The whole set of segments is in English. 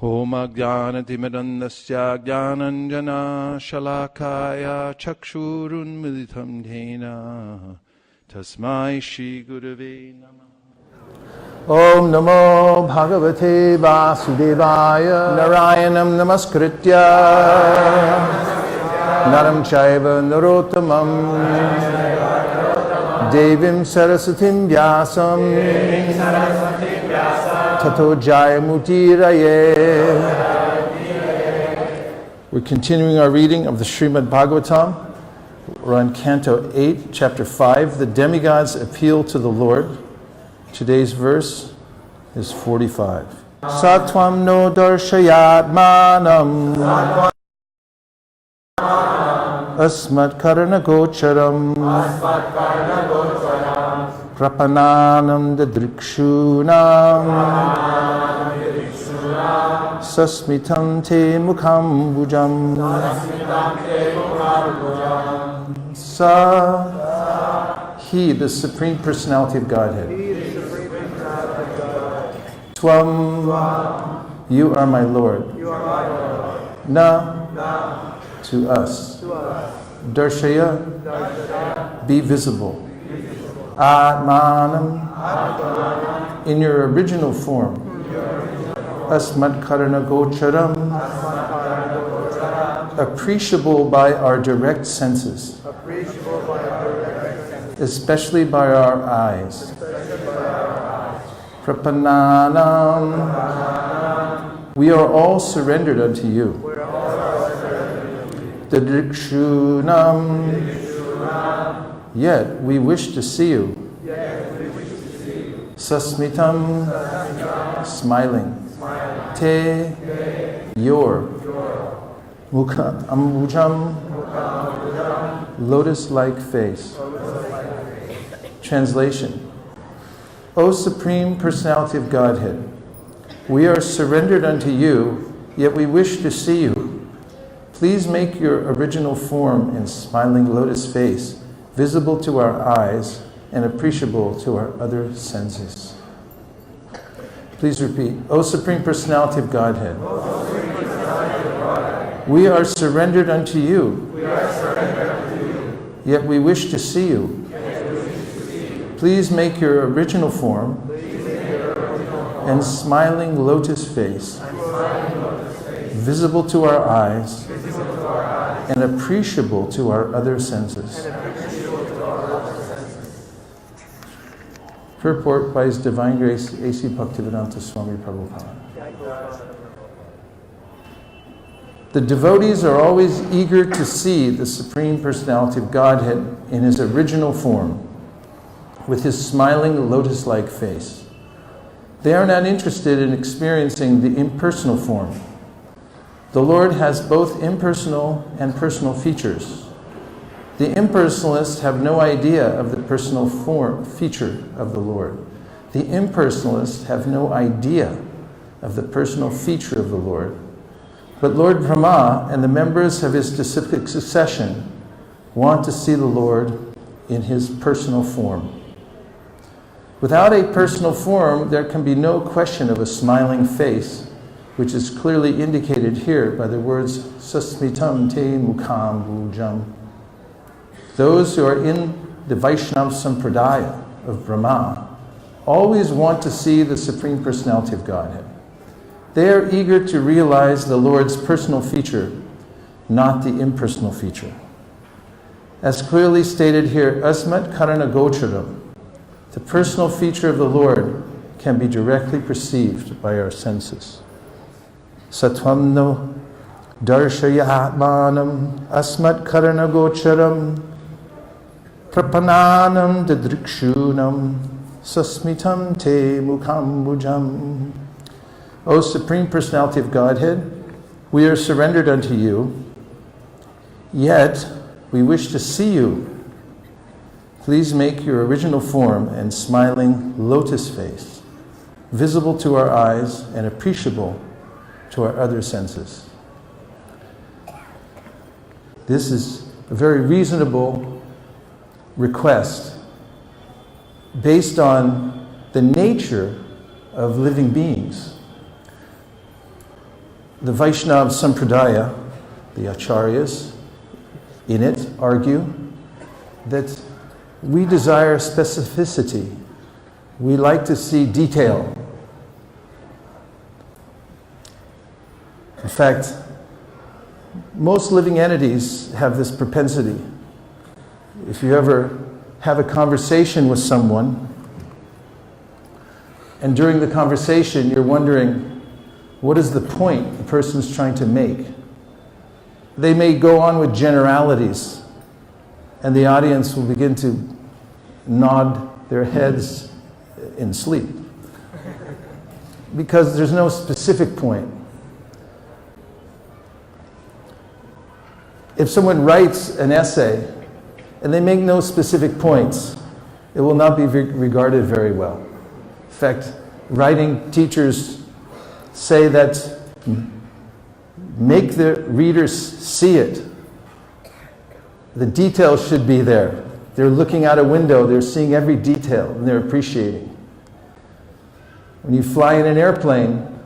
Om Ajnanatimirandasya Jnananjana Shalakaya Chakshurunmilitam Dhena Tasmai Shri Gurave Namah. Om Namo Bhagavate Vasudevaya Narayanam Namaskritya Naram Chaiva Narottamam Devim Sarasatim Vyasam Tato Jayamutiraye. We're continuing our reading of the Srimad Bhagavatam. We're on Canto 8, Chapter 5, The Demigods Appeal to the Lord. Today's verse is 45. Satvam no darshayat manam asmat karana gocharam prapananam dadrikshunam sasmitam te mukham bhujam. Sa, He, the Supreme Personality of Godhead. Tvam, you are my Lord. Na, to us. Darshaya, be visible. Atmanam, in your original form. Asmat karana gocharam, appreciable by our direct senses, especially by our eyes. Prapananam, we are all surrendered unto you. Dadrikshunam, yet we wish to see you. Sasmitam, smiling. Te, your. Mukha ambujam, lotus-like face. Translation. O Supreme Personality of Godhead, we are surrendered unto you, yet we wish to see you. Please make your original form and smiling lotus face visible to our eyes and appreciable to our other senses. Please repeat. O Supreme Personality of Godhead, we are surrendered unto you, yet we wish to see you. Please make your original form and smiling lotus face visible to our eyes and appreciable to our other senses. Purport by His Divine Grace A.C. Bhaktivedanta Swami Prabhupada. The devotees are always eager to see the Supreme Personality of Godhead in His original form, with His smiling lotus-like face. They are not interested in experiencing the impersonal form. The Lord has both impersonal and personal features. The impersonalists have no idea of the personal feature of the Lord. The impersonalists have no idea of the personal feature of the Lord. But Lord Brahma and the members of his disciplic succession want to see the Lord in His personal form. Without a personal form, there can be no question of a smiling face, which is clearly indicated here by the words Sasmitam te mukham bhujam. Those who are in the Vaishnava Sampradaya of Brahma always want to see the Supreme Personality of Godhead. They are eager to realize the Lord's personal feature, not the impersonal feature. As clearly stated here, Asmat Karana Gocharam, the personal feature of the Lord can be directly perceived by our senses. Satvamno darshaya atmanam asmat karana gocharam prapananam dadrikshunam sasmitam te mukham bhujam. O Supreme Personality of Godhead, we are surrendered unto you, yet we wish to see you. Please make your original form and smiling lotus face visible to our eyes and appreciable to our other senses. This is a very reasonable request based on the nature of living beings. The Vaishnava Sampradaya, the Acharyas, in it argue that we desire specificity. We like to see detail. In fact, most living entities have this propensity. If you ever have a conversation with someone, and during the conversation you're wondering, what is the point the person's trying to make? They may go on with generalities, and the audience will begin to nod their heads in sleep, because there's no specific point. If someone writes an essay and they make no specific points, it will not be regarded very well. In fact, writing teachers say that make the readers see it. The details should be there. They're looking out a window, they're seeing every detail, and they're appreciating. When you fly in an airplane,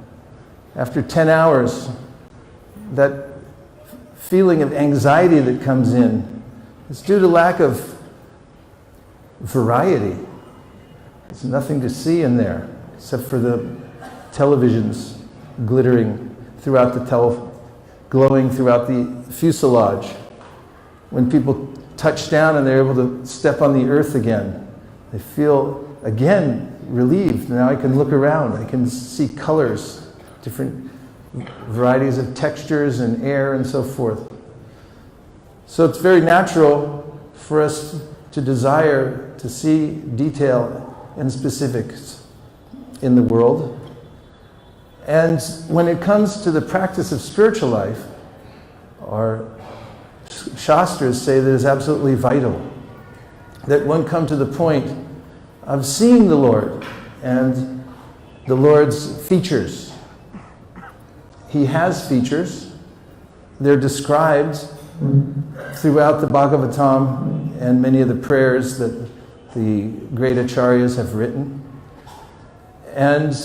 after 10 hours, that feeling of anxiety that comes in is due to lack of variety. There's nothing to see in there except for the televisions glittering throughout glowing throughout the fuselage. When people touch down and they're able to step on the earth again, they feel again relieved. Now I can look around, I can see colors, different varieties of textures and air and so forth. So it's very natural for us to desire to see detail and specifics in the world. And when it comes to the practice of spiritual life, our Shastras say that it's absolutely vital that one come to the point of seeing the Lord and the Lord's features. He has features. They're described throughout the Bhagavatam and many of the prayers that the great acharyas have written. And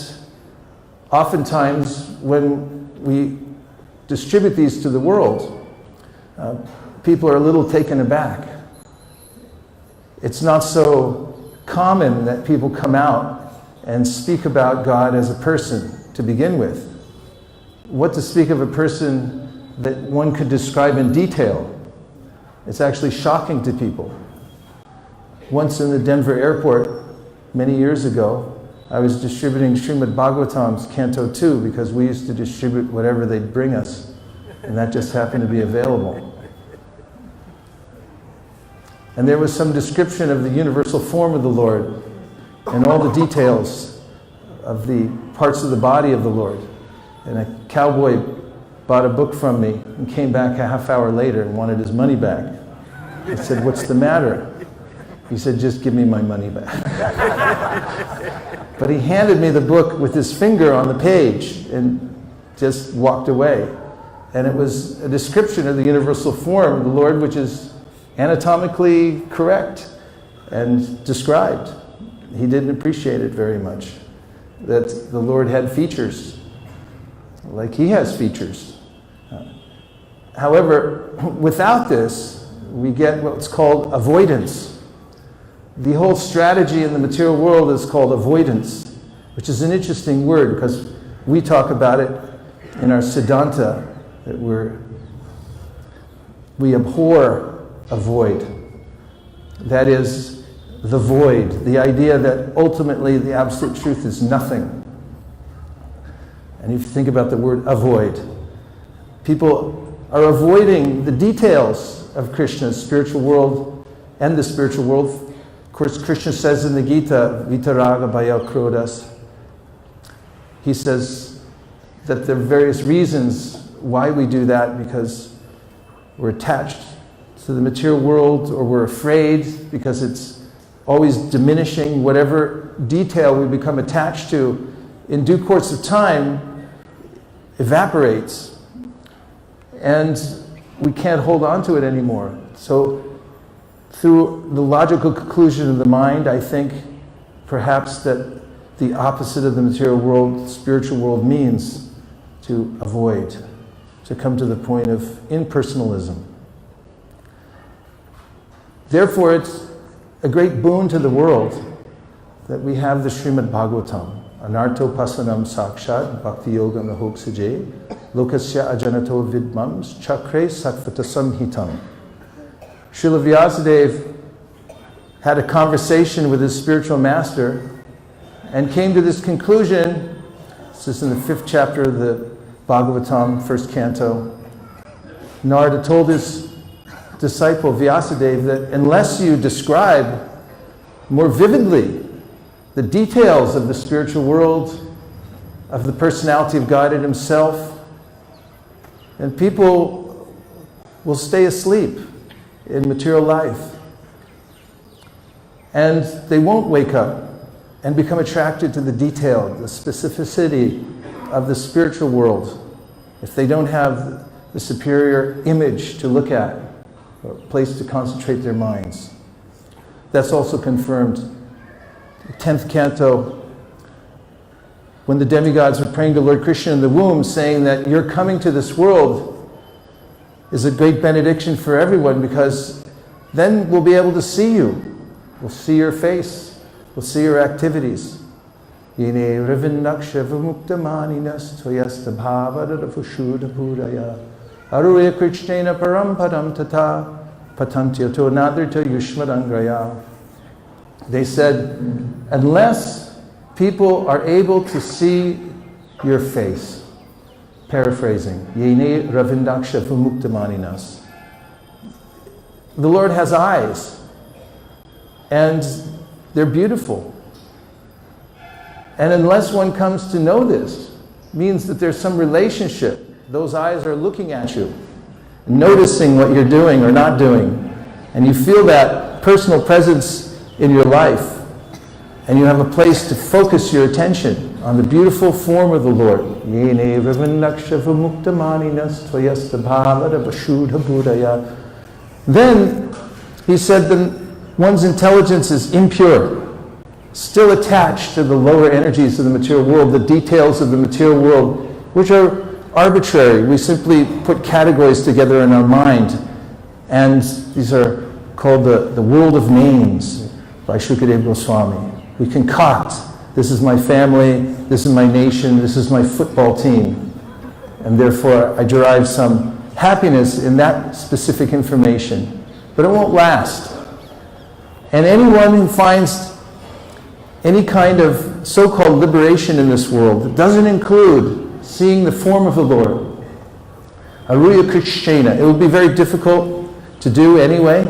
oftentimes when we distribute these to the world, people are a little taken aback. It's not so common that people come out and speak about God as a person to begin with. What to speak of a person that one could describe in detail? It's actually shocking to people. Once in the Denver airport, many years ago, I was distributing Srimad Bhagavatam's Canto 2 because we used to distribute whatever they'd bring us, and that just happened to be available. And there was some description of the universal form of the Lord and all the details of the parts of the body of the Lord. And a cowboy bought a book from me and came back a half hour later and wanted his money back. I said, "What's the matter?" He said, "Just give me my money back." But he handed me the book with his finger on the page and just walked away. And it was a description of the universal form of the Lord, which is anatomically correct and described. He didn't appreciate it very much, that the Lord had features, like he has features. However, without this, we get what's called avoidance. The whole strategy in the material world is called avoidance, which is an interesting word because we talk about it in our Siddhanta, that we abhor a void. That is the void, the idea that ultimately the absolute truth is nothing. And if you think about the word avoid, people are avoiding the details of Krishna's spiritual world and the spiritual world. Of course, Krishna says in the Gita, Vitaraga Bhaya Krodas, he says that there are various reasons why we do that, because we're attached to the material world, or we're afraid because it's always diminishing. Whatever detail we become attached to, in due course of time, evaporates. And we can't hold on to it anymore. So through the logical conclusion of the mind, I think perhaps that the opposite of the material world, spiritual world, means to avoid, to come to the point of impersonalism. Therefore, it's a great boon to the world that we have the Srimad Bhagavatam, Anarto Pasanam Sakshat Bhakti Yoga Mahoksaje Lokasya Ajanato Vidmams Chakre Satvata Samhitam. Srila Vyasadeva had a conversation with his spiritual master and came to this conclusion. This is in the 5th chapter of the Bhagavatam, 1st canto. Narada told his disciple Vyasadeva that unless you describe more vividly the details of the spiritual world, of the personality of God in Himself, and people will stay asleep in material life. And they won't wake up and become attracted to the detail, the specificity of the spiritual world if they don't have the superior image to look at, or a place to concentrate their minds. That's also confirmed. 10th canto, when the demigods were praying to Lord Krishna in the womb, saying that your coming to this world is a great benediction for everyone, because then we'll be able to see you. We'll see your face. We'll see your activities. Yene rivinnaksha vimuktamaninas tvayasta bhavadadafushuda puraya aruya krishnena parampadam tata patantyato nadirta yushmadangraya. They said, unless people are able to see your face, paraphrasing, Yene ravindaksha vimuktamaninas. The Lord has eyes, and they're beautiful. And unless one comes to know this, means that there's some relationship. Those eyes are looking at you, noticing what you're doing or not doing, and you feel that personal presence in your life, and you have a place to focus your attention on the beautiful form of the Lord. Then he said that one's intelligence is impure, still attached to the lower energies of the material world, the details of the material world, which are arbitrary. We simply put categories together in our mind, and these are called the world of names by Shukadeva Goswami. We concoct, this is my family, this is my nation, this is my football team, and therefore I derive some happiness in that specific information, but it won't last. And anyone who finds any kind of so-called liberation in this world that doesn't include seeing the form of the Lord, Aruya Krishna, it will be very difficult to do anyway.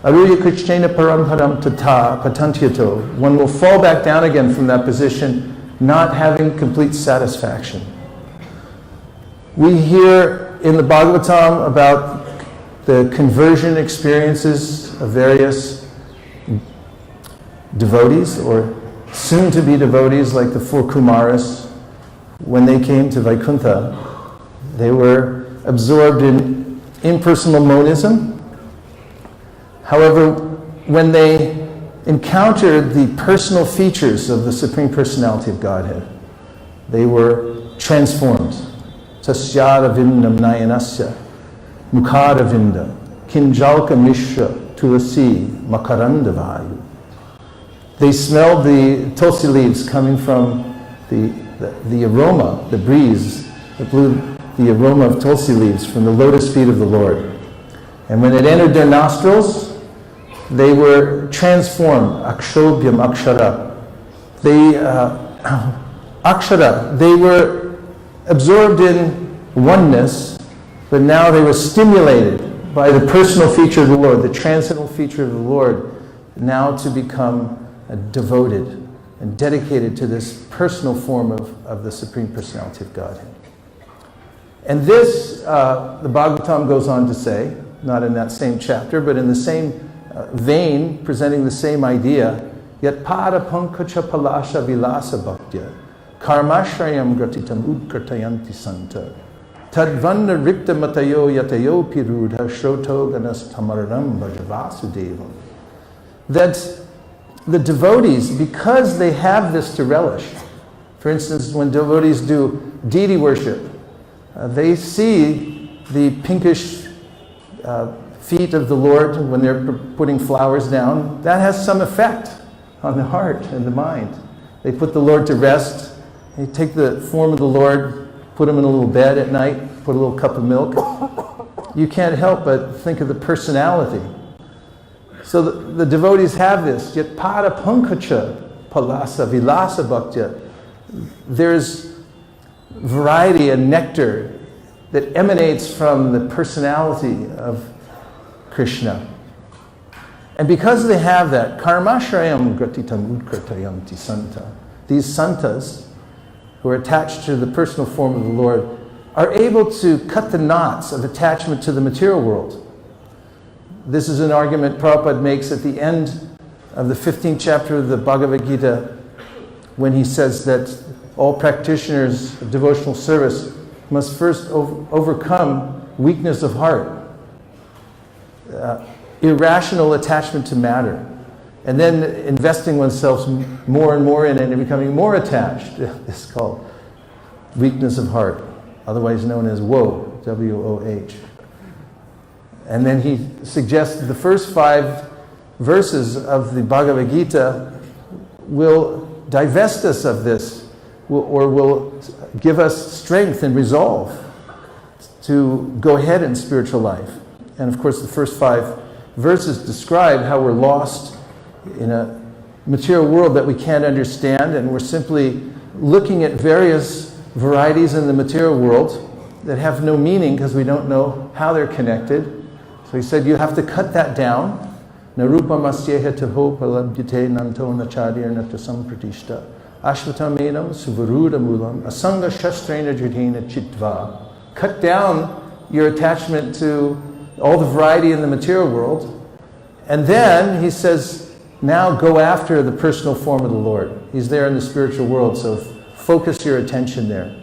Aruya Krishna parampadam tata patantyato. One will fall back down again from that position, not having complete satisfaction. We hear in the Bhagavatam about the conversion experiences of various devotees, or soon-to-be devotees, like the 4 Kumaras. When they came to Vaikuntha, they were absorbed in impersonal monism. However, when they encountered the personal features of the Supreme Personality of Godhead, they were transformed. Tasyara vindam nayanasya mukhara vinda kinjalka mishra tulasi makaranda vayu. They smelled the tulsi leaves coming from the aroma, the breeze that blew the aroma of tulsi leaves from the lotus feet of the Lord. And when it entered their nostrils, they were transformed. Akshobhyam akshara. They were absorbed in oneness, but now they were stimulated by the personal feature of the Lord, the transcendental feature of the Lord, now to become devoted and dedicated to this personal form of the Supreme Personality of Godhead. And this, the Bhagavatam goes on to say, not in that same chapter, but in the same vein, presenting the same idea, yet pada pankacha palasha vilasa bhaktya karmashrayam gratitam udkartayanti santa tadvanna rikta matayo yatayo pirudha shroto ganas tamaram bhajavasudevam. That the devotees, because they have this to relish, for instance, when devotees do deity worship, they see the pinkish feet of the Lord when they're putting flowers down. That has some effect on the heart and the mind. They put the Lord to rest. They take the form of the Lord, put him in a little bed at night, put a little cup of milk. You can't help but think of the personality. So the devotees have this. Yet para pankacha palasa vilasa bhaktya. There's variety and nectar that emanates from the personality of Krishna. And because they have that, karmashrayam gratitam utkratayanti santa. These santas, who are attached to the personal form of the Lord, are able to cut the knots of attachment to the material world. This is an argument Prabhupada makes at the end of the 15th chapter of the Bhagavad Gita, when he says that all practitioners of devotional service must first overcome weakness of heart, irrational attachment to matter, and then investing oneself more and more in it and becoming more attached. This is called weakness of heart, otherwise known as woe, W-O-H. And then he suggests that the first 5 verses of the Bhagavad Gita will divest us of this, or will give us strength and resolve to go ahead in spiritual life. And of course the first 5 verses describe how we're lost in a material world that we can't understand, and we're simply looking at various varieties in the material world that have no meaning because we don't know how they're connected. So he said you have to cut that down. Narupa masyeha taho palabhyate nanto nachadya nata sampratishta ashvatamenam suvaruda mulam asanga shastrena judhena chitva. Cut down your attachment to all the variety in the material world. And then he says, now go after the personal form of the Lord. He's there in the spiritual world, so focus your attention there.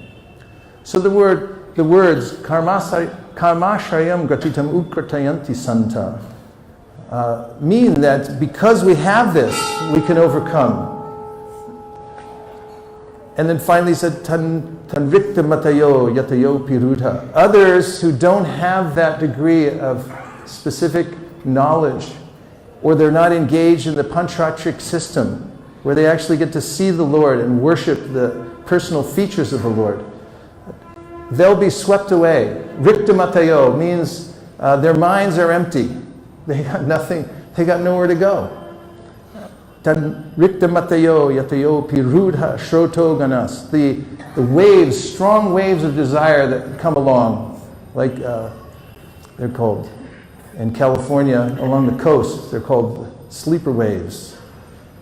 So the words karmashrayam gratitam utkratayanti santa mean that because we have this, we can overcome. And then finally he said, tanrikta matayo yatayo pirudha. Others who don't have that degree of specific knowledge, or they're not engaged in the panchatric system, where they actually get to see the Lord and worship the personal features of the Lord, they'll be swept away. Rikta matayo means their minds are empty. They got nothing, they got nowhere to go. Tan rikta matayo yatayo pirudha shroto ganas. The waves, strong waves of desire that come along, like they're called, in California, along the coast, they're called sleeper waves.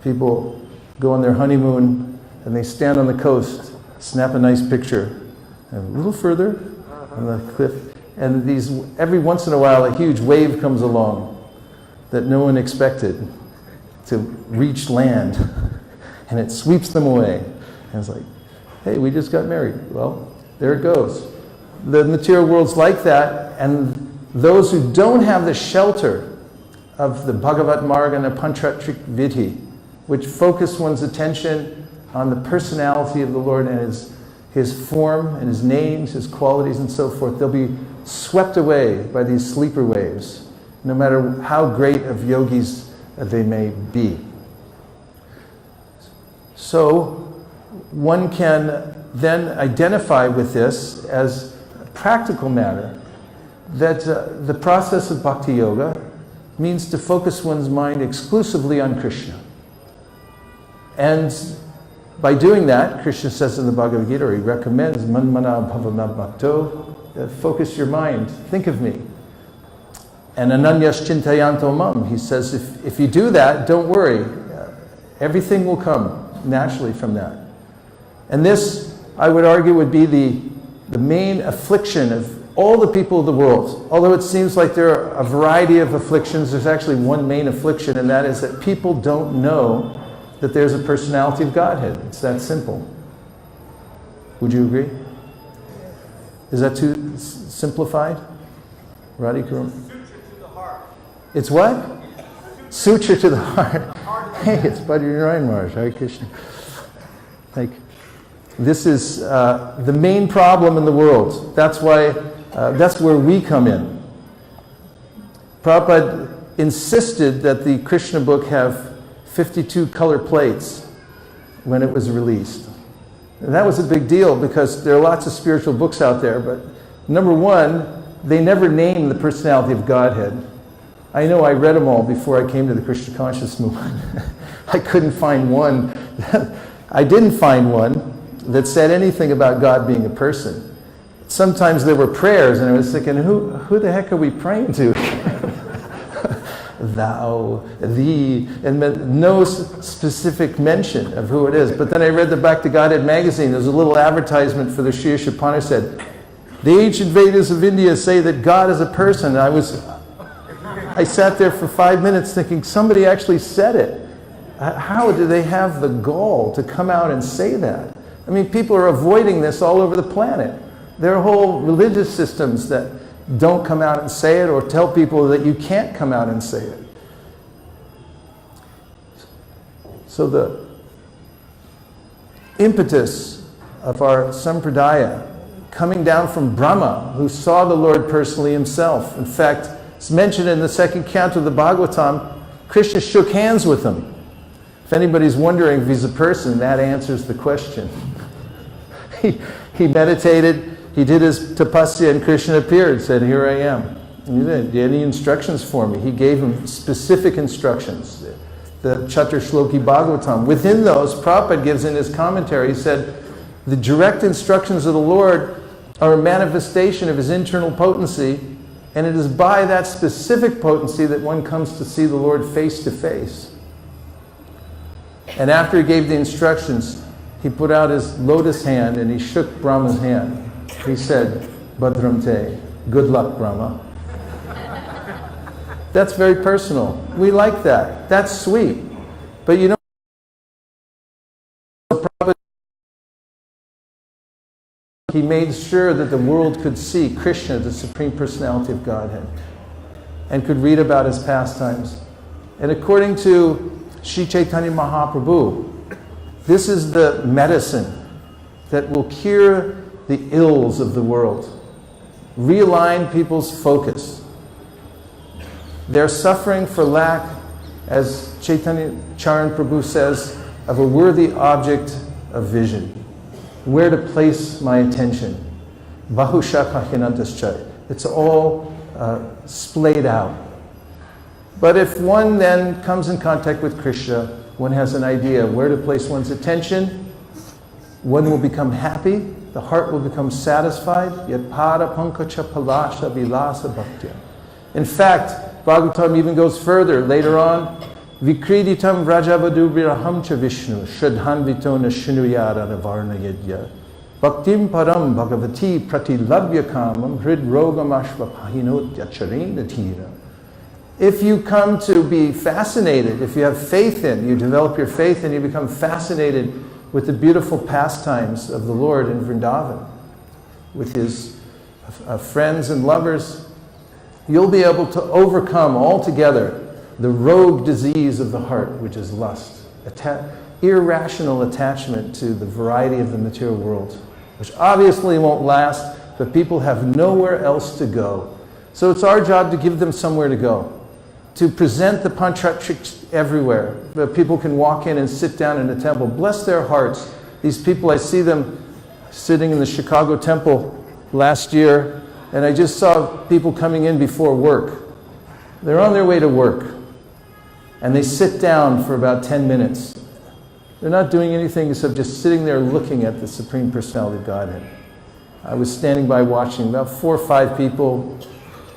People go on their honeymoon and they stand on the coast, snap a nice picture, and a little further on the cliff, and every once in a while a huge wave comes along that no one expected to reach land, and it sweeps them away. And it's like, hey, we just got married. Well, there it goes. The material world's like that, and those who don't have the shelter of the Bhagavat Marga and the Panchatric Vidhi, which focus one's attention on the personality of the Lord and his form and his names, his qualities and so forth, they'll be swept away by these sleeper waves, no matter how great of yogis they may be. So one can then identify with this as a practical matter, that the process of bhakti yoga means to focus one's mind exclusively on Krishna. And by doing that, Krishna says in the Bhagavad Gita, or he recommends, manmana bhavana bhakto, focus your mind, think of me. And ananyas chintayanto mam, he says, if you do that, don't worry, everything will come naturally from that. And this, I would argue, would be the main affliction of all the people of the world. Although it seems like there are a variety of afflictions, there's actually one main affliction, and that is that people don't know that there's a personality of Godhead. It's that simple. Would you agree? Is that too simplified? Radhikuram? It's what? Suture to the heart. Hey, it's Bhadri Narayan Maharaj. Hare Krishna. Thank you. This is the main problem in the world. That's why, that's where we come in. Prabhupada insisted that the Krishna book have 52 color plates when it was released. And that was a big deal because there are lots of spiritual books out there, but number one, they never name the personality of Godhead. I know I read them all before I came to the Krishna conscious movement. I couldn't find one. I didn't find one that said anything about God being a person. Sometimes there were prayers, and I was thinking, who the heck are we praying to? Thou, thee, and no specific mention of who it is. But then I read the Back to Godhead magazine. There's a little advertisement for the Sri Upanishad. The ancient Vedas of India say that God is a person. I sat there for 5 minutes thinking, somebody actually said it. How do they have the gall to come out and say that? I mean, people are avoiding this all over the planet. There are whole religious systems that don't come out and say it or tell people that you can't come out and say it. So the impetus of our sampradaya coming down from Brahma, who saw the Lord personally himself. In fact, it's mentioned in the second canto of the Bhagavatam, Krishna shook hands with him. If anybody's wondering if he's a person, that answers the question. He meditated, he did his tapasya, and Krishna appeared, said, "Here I am." And he said, "Do you have any instructions for me?" He gave him specific instructions. The Chatur Shloki Bhagavatam. Within those, Prabhupada gives in his commentary, he said, the direct instructions of the Lord are a manifestation of his internal potency, and it is by that specific potency that one comes to see the Lord face to face. And after he gave the instructions, he put out his lotus hand and he shook Brahma's hand. He said, "Badram te," good luck, Brahma. That's very personal. We like that. That's sweet. But you know, he made sure that the world could see Krishna, the Supreme Personality of Godhead, and could read about his pastimes. And according to Sri Chaitanya Mahaprabhu, this is the medicine that will cure the ills of the world, realign people's focus. They're suffering for lack, as Chaitanya Charan Prabhu says, of a worthy object of vision. Where to place my attention. Bahushaka hinantascha. It's all splayed out. But if one then comes in contact with Krishna, one has an idea where to place one's attention, one will become happy, the heart will become satisfied. Yat pada pankacha palasha vilasa bhaktya. In fact, Bhagavatam even goes further. Later on, Vikriditam vrajavadubiraham cha Vishnu shradhanvito na shinuyara navarna yadya bhaktim param bhagavati pratilabhya kamam hrid rogam ashvapahinot yacharena tira. If you come to be fascinated, if you have faith in, you develop your faith and you become fascinated with the beautiful pastimes of the Lord in Vrindavan, with his friends and lovers, you'll be able to overcome altogether the rogue disease of the heart, which is lust, irrational attachment to the variety of the material world, which obviously won't last, but people have nowhere else to go. So it's our job to give them somewhere to go, to present the panchatriks everywhere. The people can walk in and sit down in a temple. Bless their hearts. These people, I see them sitting in the Chicago temple last year, and I just saw people coming in before work. They're on their way to work, and they sit down for about 10 minutes. They're not doing anything except just sitting there looking at the Supreme Personality of Godhead. I was standing by watching about 4 or 5 people,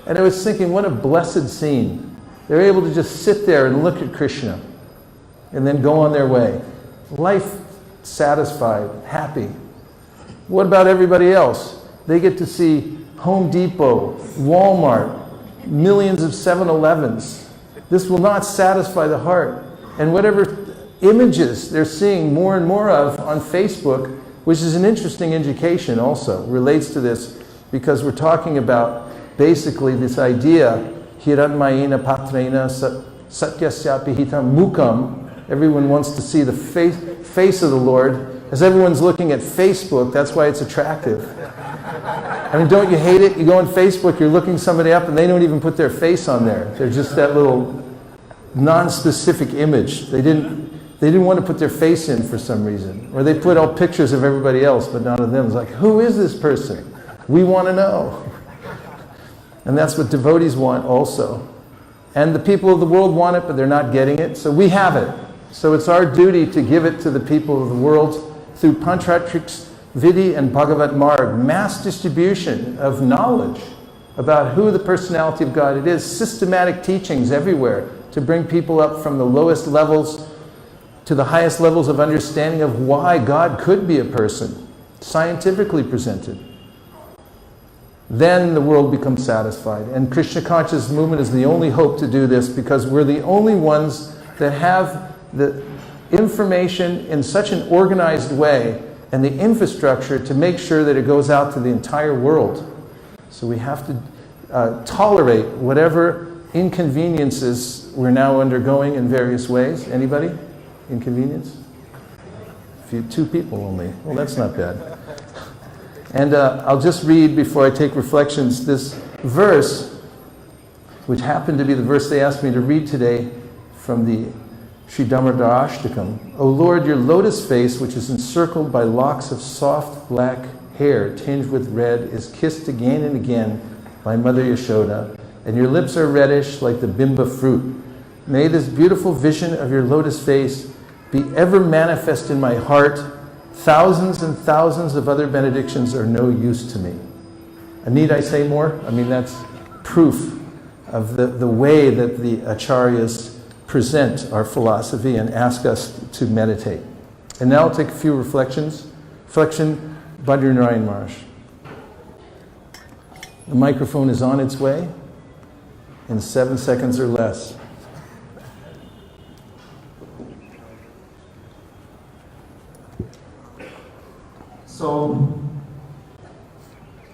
and I was thinking, what a blessed scene. They're able to just sit there and look at Krishna and then go on their way. Life satisfied, happy. What about everybody else? They get to see Home Depot, Walmart, millions of 7-Elevens. This will not satisfy the heart. And whatever images they're seeing more and more of on Facebook, which is an interesting indication also, relates to this, because we're talking about basically this idea, hiranmayena patrena satyasyapi hitam mukam. Everyone wants to see the face of the Lord, As everyone's looking at Facebook, that's why it's attractive. I mean, don't you hate it? You go on Facebook, you're looking somebody up, and they don't even put their face on there. They're just that little non-specific image. They didn't want to put their face in for some reason. Or they put all pictures of everybody else, but not of them. It's like, who is this person? We want to know. And that's what devotees want also. And the people of the world want it, but they're not getting it. So we have it. So it's our duty to give it to the people of the world through Panchatrix, Vidhi, and Bhagavat Marg. Mass distribution of knowledge about who the personality of God it is. Systematic teachings everywhere to bring people up from the lowest levels to the highest levels of understanding of why God could be a person, scientifically presented. Then the world becomes satisfied. And Krishna Conscious Movement is the only hope to do this, because we're the only ones that have the information in such an organized way and the infrastructure to make sure that it goes out to the entire world. So we have to tolerate whatever inconveniences we're now undergoing in various ways. Anybody? Inconvenience? Two people only. Well, that's not bad. And I'll just read, before I take reflections, this verse, which happened to be the verse they asked me to read today from the Sri Damodar Ashtakam. O Lord, your lotus face, which is encircled by locks of soft black hair tinged with red, is kissed again and again by Mother Yashoda, and your lips are reddish like the bimba fruit. May this beautiful vision of your lotus face be ever manifest in my heart. Thousands and thousands of other benedictions are no use to me. And need I say more? I mean, that's proof of the way that the acharyas present our philosophy and ask us to meditate. And now I'll take a few reflections. Reflection, Badri Narayan Maharaj. The microphone is on its way in 7 seconds or less. So,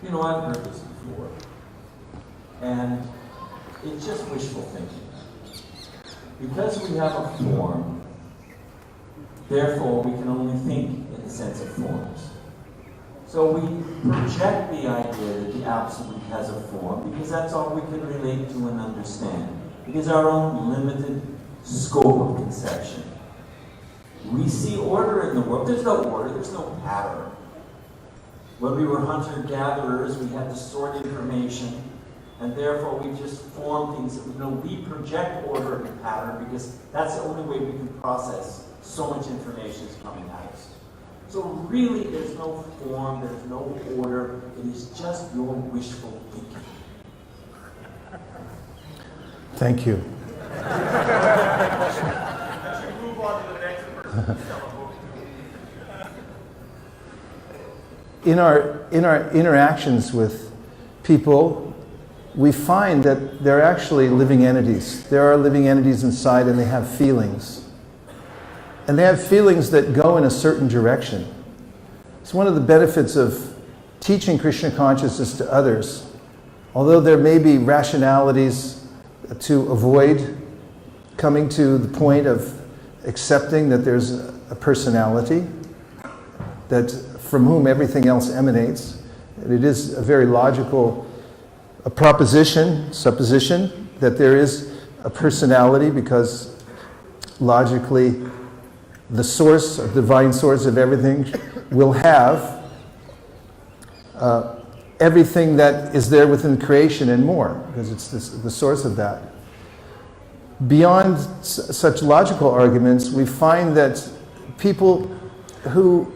you know, I've heard this before, and it's just wishful thinking. Because we have a form, therefore we can only think in the sense of forms. So we project the idea that the Absolute has a form, because that's all we can relate to and understand. Because our own limited scope of conception. We see order in the world. There's no order, there's no pattern. When we were hunter-gatherers, we had to sort information, and therefore we just form things. You know, we project order and pattern because that's the only way we can process so much information is coming at us. So really, there's no form, there's no order. It is just your wishful thinking. Thank you. Move on to the next person. In our interactions with people, we find that they're actually living entities. There are living entities inside, and they have feelings. And they have feelings that go in a certain direction. It's one of the benefits of teaching Krishna consciousness to others. Although there may be rationalities to avoid coming to the point of accepting that there's a personality that from whom everything else emanates. It is a very logical supposition, that there is a personality, because logically the source, or divine source of everything, will have everything that is there within creation and more, because it's the source of that. Beyond such logical arguments, we find that people who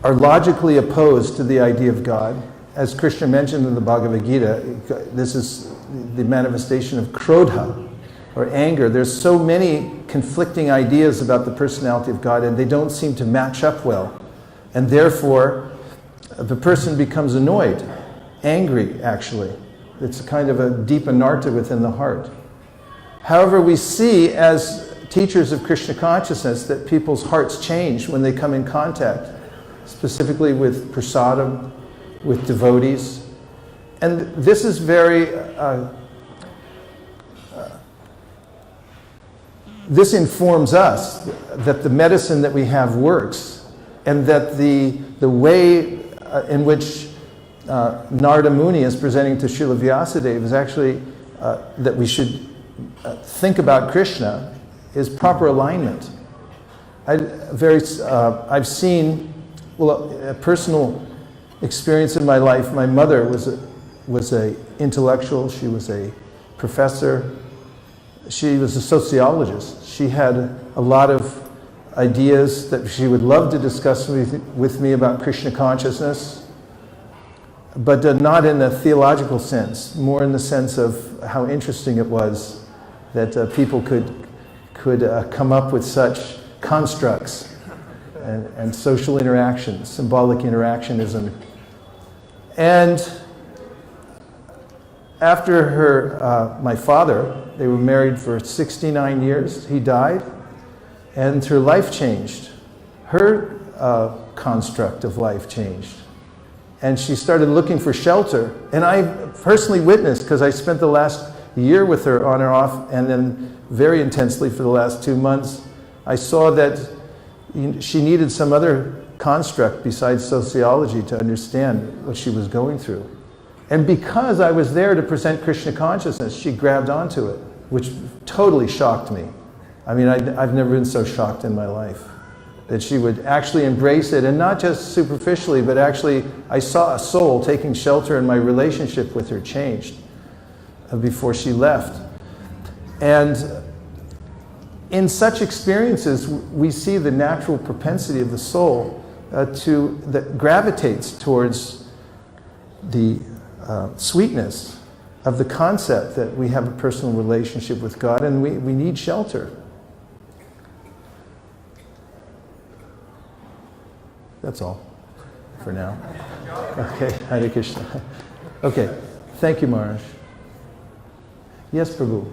are logically opposed to the idea of God, as Krishna mentioned in the Bhagavad Gita, this is the manifestation of krodha, or anger. There's so many conflicting ideas about the personality of God, and they don't seem to match up well. And therefore, the person becomes annoyed, angry, actually. It's a kind of a deep anartha within the heart. However, we see as teachers of Krishna consciousness that people's hearts change when they come in contact, specifically with prasadam, with devotees. And this this informs us that the medicine that we have works, and that the way in which Narada Muni is presenting to Srila Vyasadeva is actually that we should think about Krishna is proper alignment. I've seen, a personal experience in my life. My mother was a intellectual. She was a professor. She was a sociologist. She had a lot of ideas that she would love to discuss with me about Krishna consciousness, but not in a theological sense, more in the sense of how interesting it was that people could come up with such constructs and social interaction, symbolic interactionism. And after my father, they were married for 69 years, he died, and her life changed. Her construct of life changed. And she started looking for shelter. And I personally witnessed, because I spent the last year with her on and off, and then very intensely for the last 2 months, I saw that she needed some other construct besides sociology to understand what she was going through. And because I was there to present Krishna consciousness, she grabbed onto it, which totally shocked me. I mean, I've never been so shocked in my life that she would actually embrace it, and not just superficially, but actually I saw a soul taking shelter, and my relationship with her changed before she left. And in such experiences, we see the natural propensity of the soul that gravitates towards the sweetness of the concept that we have a personal relationship with God, and we need shelter. That's all for now. Okay, Hare Krishna. Okay, thank you, Maharaj. Yes, Prabhu.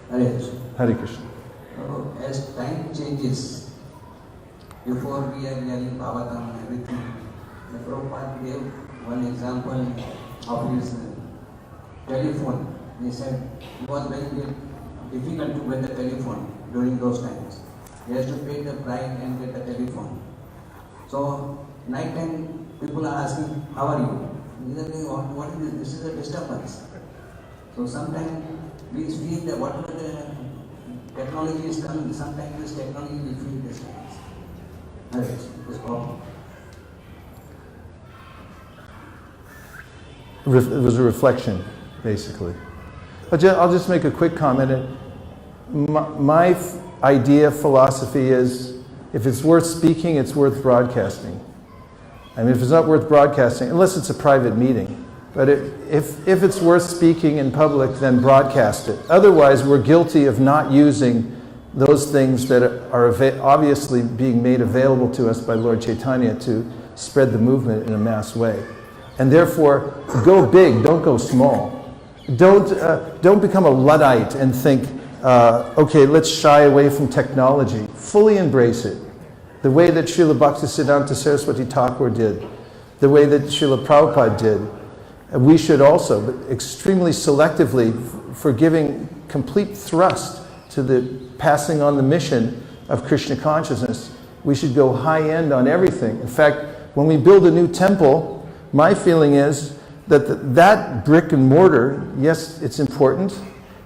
Hare Krishna. Hare Krishna. As time changes, before we are hearing Bhagavatam and everything, the Prabhupada gave one example of his telephone. He said it was very difficult to get the telephone during those times. He has to pay the price and get the telephone. So, night time people are asking, how are you? He said, what is this? This is a disturbance. So sometimes we feel that whatever the technology is coming, sometimes this technology will feel disturbance. That is this problem. It was a reflection, basically. I'll just make a quick comment. My idea, philosophy is, if it's worth speaking, it's worth broadcasting. I mean, if it's not worth broadcasting, unless it's a private meeting, but if it's worth speaking in public, then broadcast it. Otherwise, we're guilty of not using those things that are obviously being made available to us by Lord Chaitanya to spread the movement in a mass way. And therefore, go big, don't go small. Don't become a Luddite and think, okay, let's shy away from technology. Fully embrace it. The way that Srila Bhaktisiddhanta Saraswati Thakur did, the way that Srila Prabhupada did, we should also, but extremely selectively, for giving complete thrust to the passing on the mission of Krishna consciousness, we should go high-end on everything. In fact, when we build a new temple, my feeling is that that brick and mortar, yes, it's important,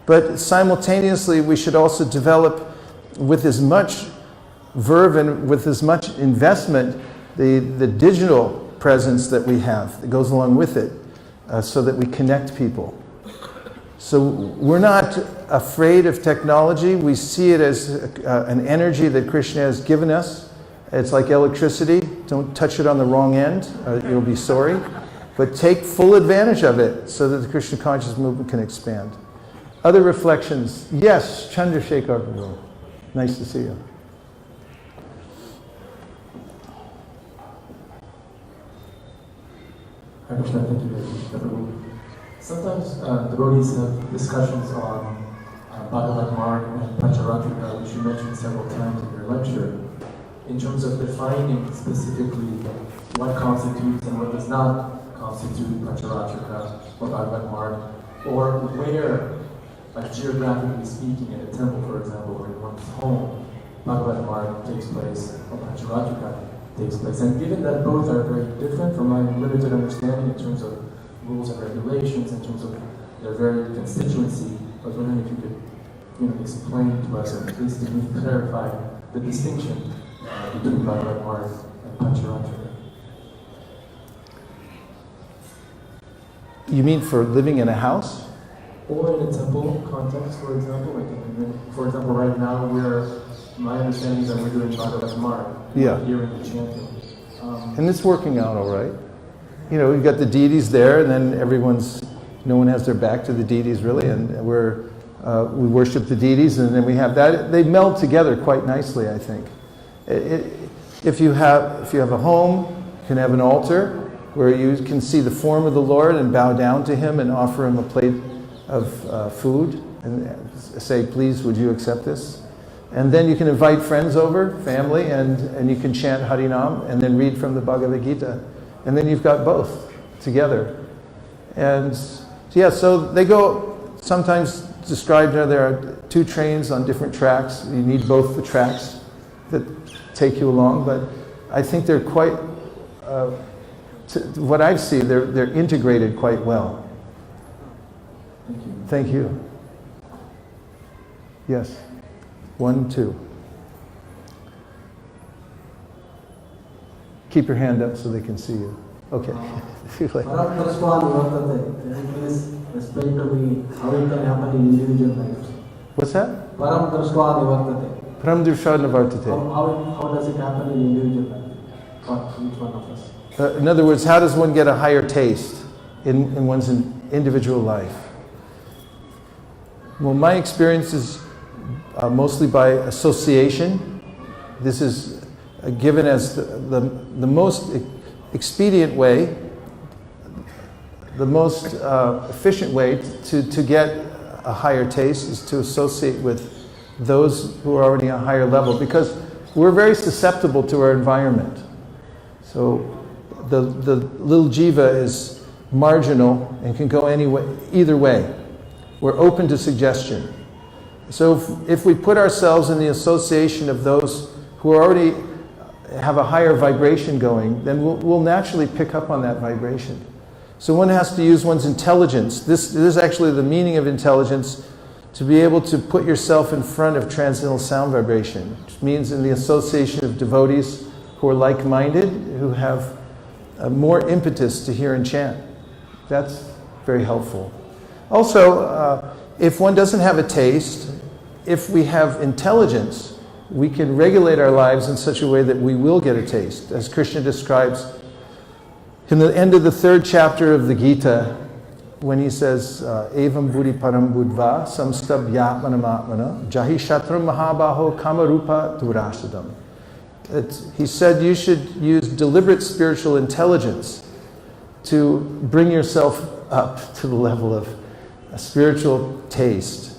but simultaneously we should also develop with as much verve and with as much investment the digital presence that we have that goes along with it, so that we connect people. So we're not afraid of technology. We see it as an energy that Krishna has given us. It's like electricity. Don't touch it on the wrong end, you'll be sorry. But take full advantage of it so that the Krishna conscious movement can expand. Other reflections? Yes, Chandrasekhar Prabhu. Nice to see you. Hare Krishna, thank you very much, Prabhu. Sometimes devotees have discussions on Bhagavad Marg and Pancharatrika, which you mentioned several times in your lecture, in terms of defining specifically what constitutes and what does not constitute Pancharatrika or Bhagavad Marg, or where like geographically speaking, in a temple, for example, or in one's home, Bhagavad Marg takes place, or Pancharattrika takes place. And given that both are very different from my limited understanding in terms of rules and regulations, in terms of their very constituency, I was wondering if you could explain to us, or at least to me clarify the distinction between Bhagavad Marg and Pancharattrika. You mean for living in a house? Or in a temple context, for example. For example, right now, my understanding is that we're doing Bhagavad Marg. Yeah. Hearing the chanting. And it's working out all right. You've got the deities there, and then no one has their back to the deities really, and we worship the deities, and then we have that. They meld together quite nicely, I think. If you have a home, you can have an altar where you can see the form of the Lord and bow down to Him and offer Him a plate of food and say, please, would you accept this? And then you can invite friends over, family, and you can chant Harinam and then read from the Bhagavad Gita. And then you've got both together. And yeah, so they go, sometimes described there are two trains on different tracks. You need both the tracks that take you along, but I think they're quite, what I've seen, they're integrated quite well. Thank you. Thank you. Yes. 1, 2. Keep your hand up so they can see you. Okay. Param Drashtvani Vartate. Can you please explain to me how it can happen in individual lives? What's that? Param Drashtvani Vartate. Param Drashtvani Vartate. How does it happen in individual life? For each one of us. In other words, how does one get a higher taste in one's individual life? Well, my experience is mostly by association. This is given as the most expedient way, the most efficient way to get a higher taste is to associate with those who are already on a higher level, because we're very susceptible to our environment. So the little jiva is marginal and can go either way. We're open to suggestion. So if we put ourselves in the association of those who already have a higher vibration going, then we'll naturally pick up on that vibration. So one has to use one's intelligence. This is actually the meaning of intelligence, to be able to put yourself in front of transcendental sound vibration, which means in the association of devotees who are like-minded, who have more impetus to hear and chant. That's very helpful. Also, if one doesn't have a taste, if we have intelligence, we can regulate our lives in such a way that we will get a taste. As Krishna describes in the end of the 3rd chapter of the Gita, when he says, Evam buddhi param buddhva samstab yatmanam atmana jahi shatram mahabaho kamarupa durashadam. He said you should use deliberate spiritual intelligence to bring yourself up to the level of a spiritual taste.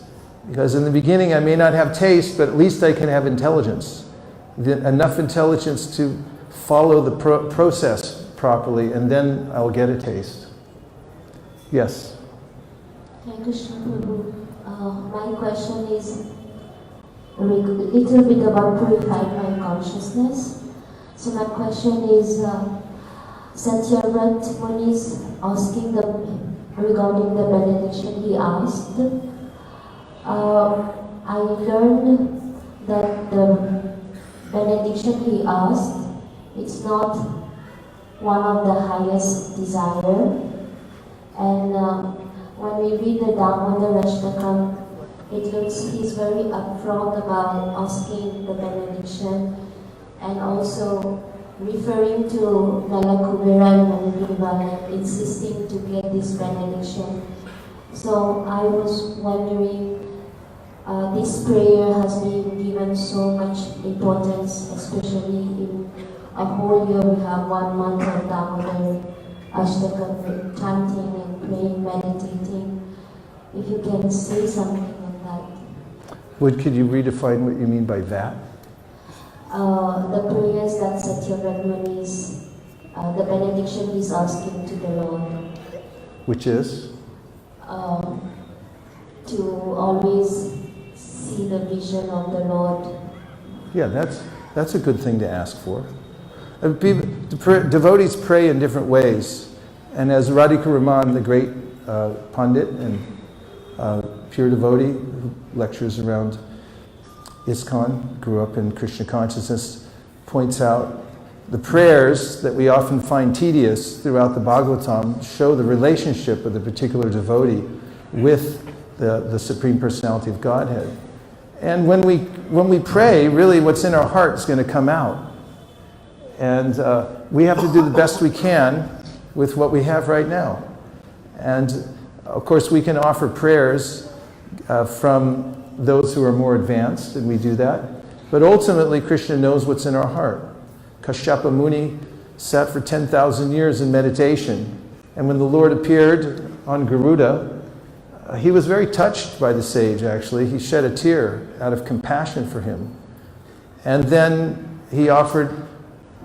Because in the beginning I may not have taste, but at least I can have intelligence. Enough intelligence to follow the process properly, and then I'll get a taste. Yes? Hare Krishna Prabhu. My question is a little bit about purifying my consciousness. So my question is, Satyavrat Muni is asking regarding the benediction he asked. I learned that the benediction he asked, it's not one of the highest desire. And when we read the Damodar Ashtakam, it looks he's very upfront about asking the benediction, and also referring to Lala Kubera and Manadriva, insisting to get this benediction. So I was wondering, this prayer has been given so much importance, especially in a whole year. We have 1 month of Damodar Ashtakam, chanting and praying, meditating. If you can say something on that. Could you redefine what you mean by that? The prayers that Satyavrat Muni is, the benediction he's asking to the Lord. Which is? to always see the vision of the Lord. Yeah, that's a good thing to ask for. Devotees pray in different ways. And as Radhika Raman, the great Pandit and pure devotee who lectures around ISKCON, grew up in Krishna consciousness, points out, the prayers that we often find tedious throughout the Bhagavatam show the relationship of the particular devotee with the Supreme Personality of Godhead. And when we pray, really what's in our heart is going to come out. And we have to do the best we can with what we have right now. And of course we can offer prayers from those who are more advanced, and we do that. But ultimately Krishna knows what's in our heart. Kashyapa Muni sat for 10,000 years in meditation, and when the Lord appeared on Garuda, he was very touched by the sage, actually. He shed a tear out of compassion for him. And then he offered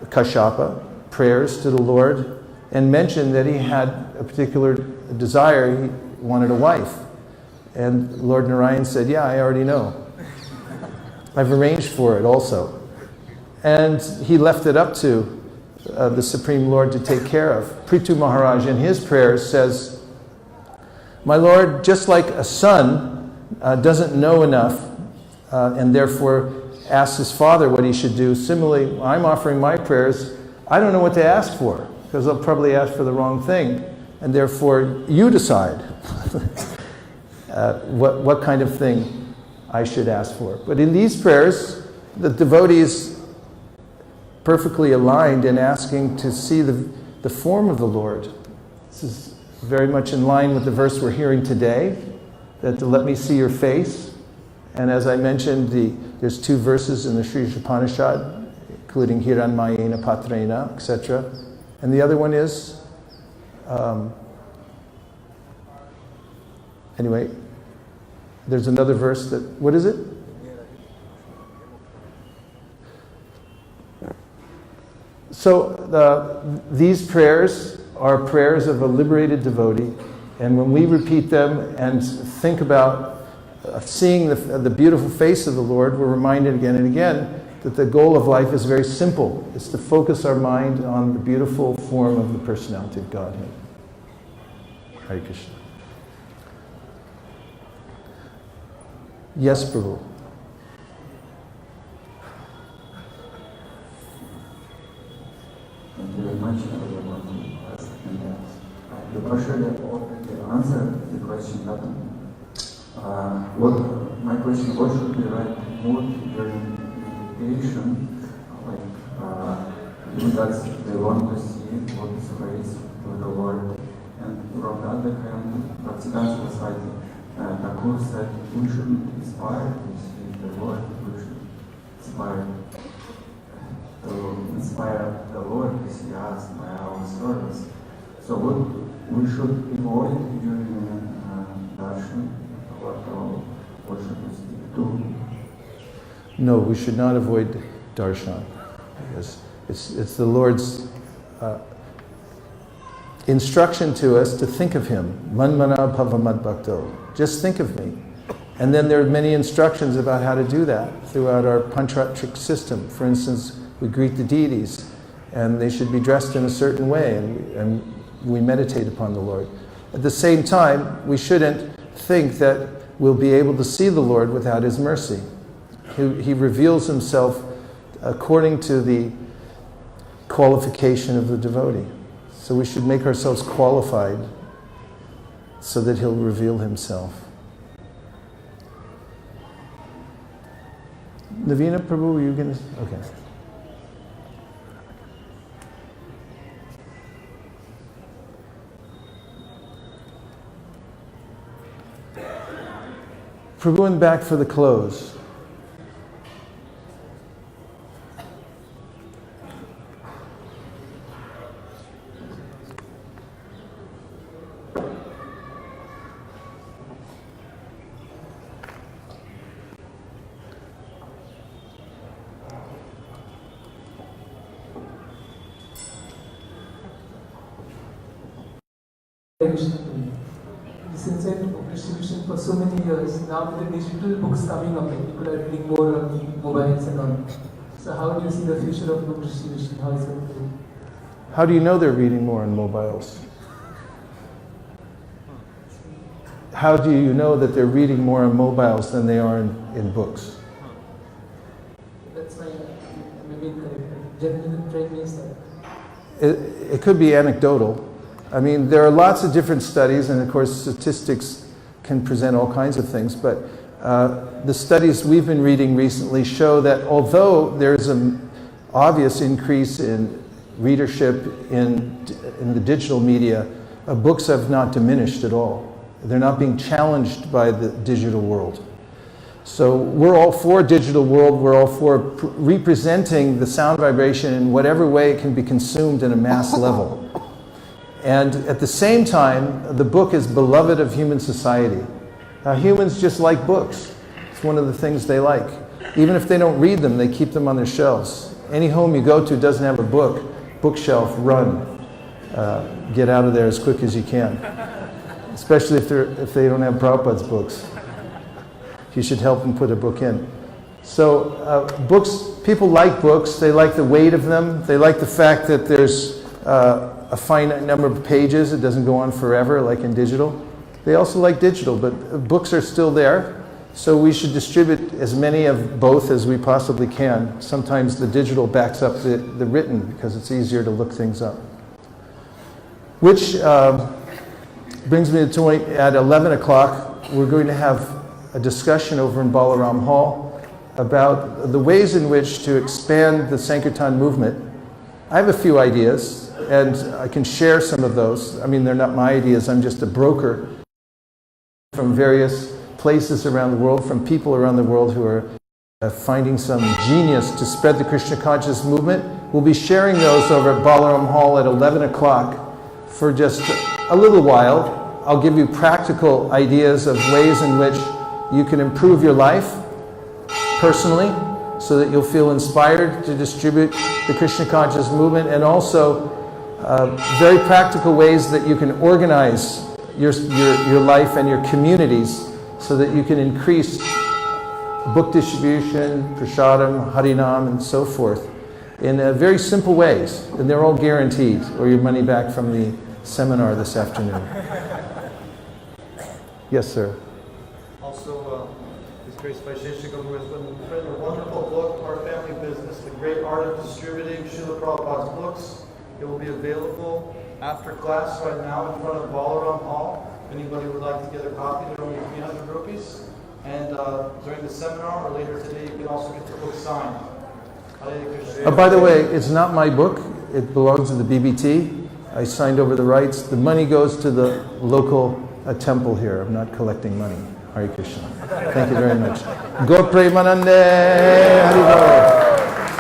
Kashyapa prayers to the Lord and mentioned that he had a particular desire. He wanted a wife. And Lord Narayan said, yeah, I already know. I've arranged for it also. And he left it up to the Supreme Lord to take care of. Prithu Maharaj in his prayers says, my Lord, just like a son doesn't know enough and therefore asks his father what he should do, similarly, I'm offering my prayers, I don't know what to ask for, because I'll probably ask for the wrong thing, and therefore you decide what kind of thing I should ask for. But in these prayers, the devotees perfectly aligned in asking to see the form of the Lord. This is very much in line with the verse we're hearing today, that to let me see your face. And as I mentioned, there's 2 verses in the Sri Upanishad, including Hiranmayena Patrena, etc. And the other one is, anyway, there's another verse that, what is it? So these prayers are prayers of a liberated devotee, and when we repeat them and think about seeing the beautiful face of the Lord, we're reminded again and again that the goal of life is very simple. It's to focus our mind on the beautiful form of the personality of Godhead. Hare Krishna. Yes, Prabhu. Thank you very much for your work. You partially already answered the question, but my question, what should be right mood during meditation? That's they want to see lotus-face with the Lord. And from the other hand, Bhaktivedanta Society, Thakur said we shouldn't aspire to see the Lord, we should aspire to inspire the Lord to see us by our service. So what we should avoid during darshan, what should we stick to? No, we should not avoid darshan. Because it's the Lord's instruction to us to think of Him. Manmana bhavamad bhakto. Just think of me. And then there are many instructions about how to do that throughout our panchatric system. For instance, we greet the deities, and they should be dressed in a certain way, and we meditate upon the Lord. At the same time, we shouldn't think that we'll be able to see the Lord without His mercy. He reveals Himself according to the qualification of the devotee. So we should make ourselves qualified so that He'll reveal Himself. Navina Prabhu, were you going to? Okay. Prabhu in the back for the close. since I did book distribution for so many years, now with the digital books coming up, like people are reading more on mobiles and all. So how do you see the future of book distribution? How is it going to be? How do you know they're reading more on mobiles? How do you know that they're reading more on mobiles than they are in books? That's my maybe incorrect. General trend is that. It could be anecdotal. I mean, there are lots of different studies, and of course statistics can present all kinds of things, but the studies we've been reading recently show that although there's an obvious increase in readership in the digital media, books have not diminished at all. They're not being challenged by the digital world. So we're all for a digital world, we're all for representing the sound vibration in whatever way it can be consumed in a mass level. And at the same time, the book is beloved of human society. Humans just like books. It's one of the things they like. Even if they don't read them, they keep them on their shelves. Any home you go to doesn't have a book, bookshelf, run. Get out of there as quick as you can. Especially if they don't have Prabhupada's books. You should help them put a book in. So books, people like books. They like the weight of them. They like the fact that there's a finite number of pages. It doesn't go on forever like in digital. They also like digital, but books are still there. So we should distribute as many of both as we possibly can. Sometimes the digital backs up the written because it's easier to look things up. Which brings me to the point at 11 o'clock, we're going to have a discussion over in Balaram Hall about the ways in which to expand the Sankirtan movement. I have a few ideas, and I can share some of those. I mean, they're not my ideas, I'm just a broker from various places around the world, from people around the world who are finding some genius to spread the Krishna conscious movement. We'll be sharing those over at Balaram Hall at 11 o'clock for just a little while. I'll give you practical ideas of ways in which you can improve your life personally so that you'll feel inspired to distribute the Krishna conscious movement, and also very practical ways that you can organize your life and your communities so that you can increase book distribution, prasadam, harinam, and so forth in very simple ways. And they're all guaranteed, or your money back from the seminar this afternoon. Yes, sir. Also, His Grace Vaisesika, who has written a wonderful book, Our Family Business, The Great Art of Distributing Srila Prabhupada's Books. It will be available after class right now in front of Balaram Hall. If anybody would like to get a copy, they're only 300 rupees. And during the seminar or later today, you can also get the book signed. By the way, it's not my book. It belongs to the BBT. I signed over the rights. The money goes to the local temple here. I'm not collecting money. Hare Krishna. Thank you very much. Go Premanande Haribo.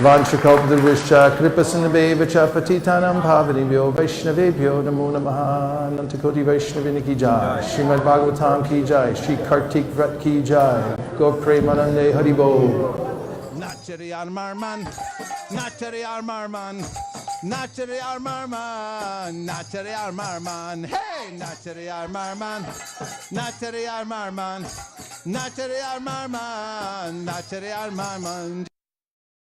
Vanchakalpadurvishcha Kripasinabhevacha Patitanam Bhavanibhyo Vaishnavebhyo Namo Namaha Nantakoti Vaishnaviniki Ki Jai Srimad Bhagavatam Ki Jai Shri Kartik Vrat Ki Jai Go Premanande Haribo. Nachari Armarman, Nachari Armarman, Nachari Armarman, Nachari Armarman, hey, Nachari Armarman, Nachari Armarman, Nachari Armarman, Nachari Armarman.